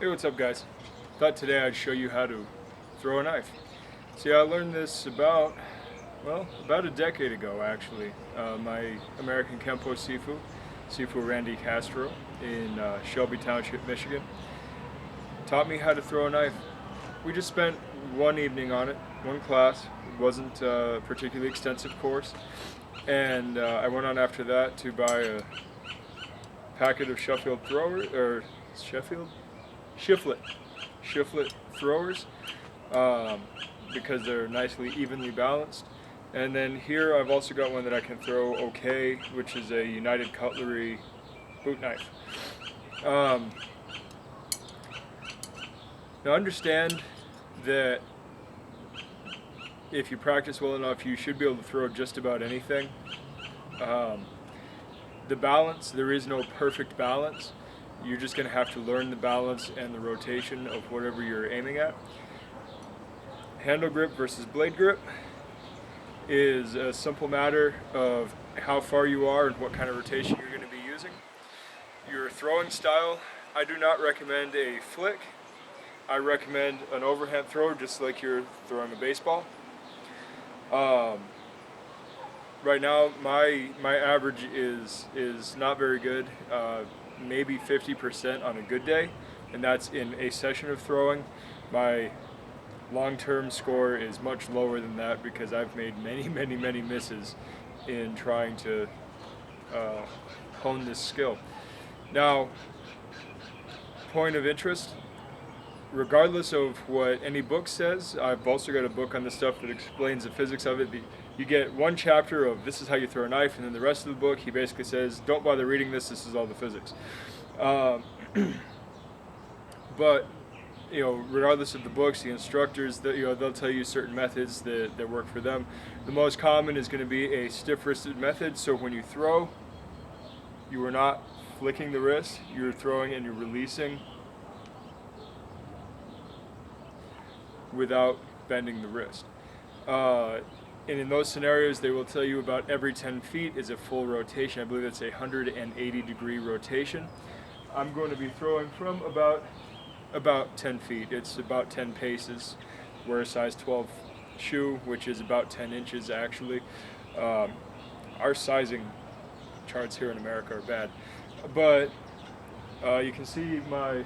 Hey, what's up, guys? Thought today I'd show you how to throw a knife. See, I learned this about a decade ago, actually. My American Kempo Sifu Randy Castro in Shelby Township, Michigan, taught me how to throw a knife. We just spent one evening on it, one class. It wasn't a particularly extensive course. And I went on after that to buy a packet of Sheffield Shiflet throwers, because they're nicely evenly balanced. And then here I've also got one that I can throw okay, which is a United Cutlery boot knife. Now understand that if you practice well enough, you should be able to throw just about anything. The balance, there is no perfect balance. You're just going to have to learn the balance and the rotation of whatever you're aiming at. Handle grip versus blade grip is a simple matter of how far you are and what kind of rotation you're going to be using. Your throwing style, I do not recommend a flick. I recommend an overhand throw, just like you're throwing a baseball. Right now, my average is not very good, maybe 50% on a good day, and that's in a session of throwing. My long-term score is much lower than that because I've made many misses in trying to hone this skill. Now, point of interest, regardless of what any book says, I've also got a book on this stuff that explains the physics of it. You get one chapter of this is how you throw a knife, and then the rest of the book he basically says don't bother reading this is all the physics. But regardless of the books, the instructors, they'll tell you certain methods that work for them. The most common is going to be a stiff-wristed method. So when you throw, you are not flicking the wrist, you're throwing and you're releasing without bending the wrist. And in those scenarios, they will tell you about every 10 feet is a full rotation. I believe it's a 180-degree rotation. I'm going to be throwing from about 10 feet. It's about 10 paces. Wear a size 12 shoe, which is about 10 inches actually. Our sizing charts here in America are bad. But you can see my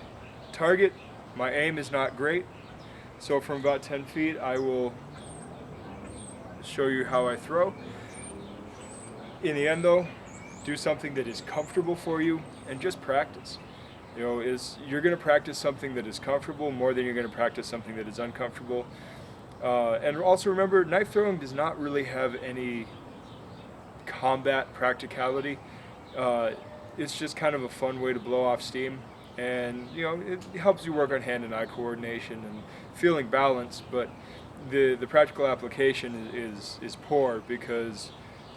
target. My aim is not great. So from about 10 feet, I will show you how I throw. In the end though, do something that is comfortable for you and just practice. You're going to practice something that is comfortable more than you're going to practice something that is uncomfortable. And also remember, knife throwing does not really have any combat practicality. It's just kind of a fun way to blow off steam. And it helps you work on hand and eye coordination and feeling balance, but the practical application is poor because,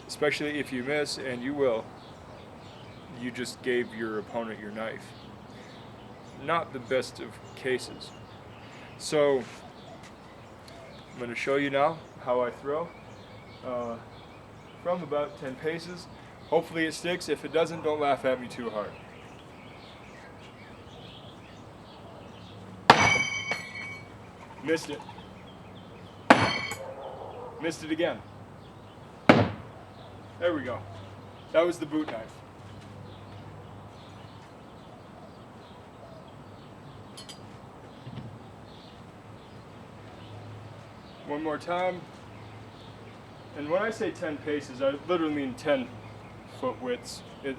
especially if you miss, and you will, you just gave your opponent your knife. Not the best of cases. So I'm going to show you now how I throw from about 10 paces. Hopefully it sticks. If it doesn't, don't laugh at me too hard. Missed it. Missed it again. There we go. That was the boot knife. One more time. And when I say 10 paces, I literally mean 10 foot widths. It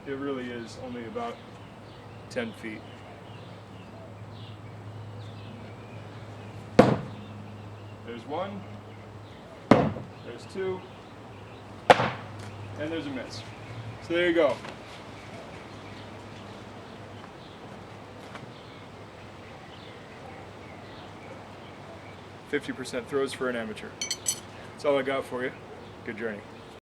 really is only about 10 feet. There's one, there's two, and there's a miss. So there you go. .50% throws for an amateur. That's all I got for you. Good journey.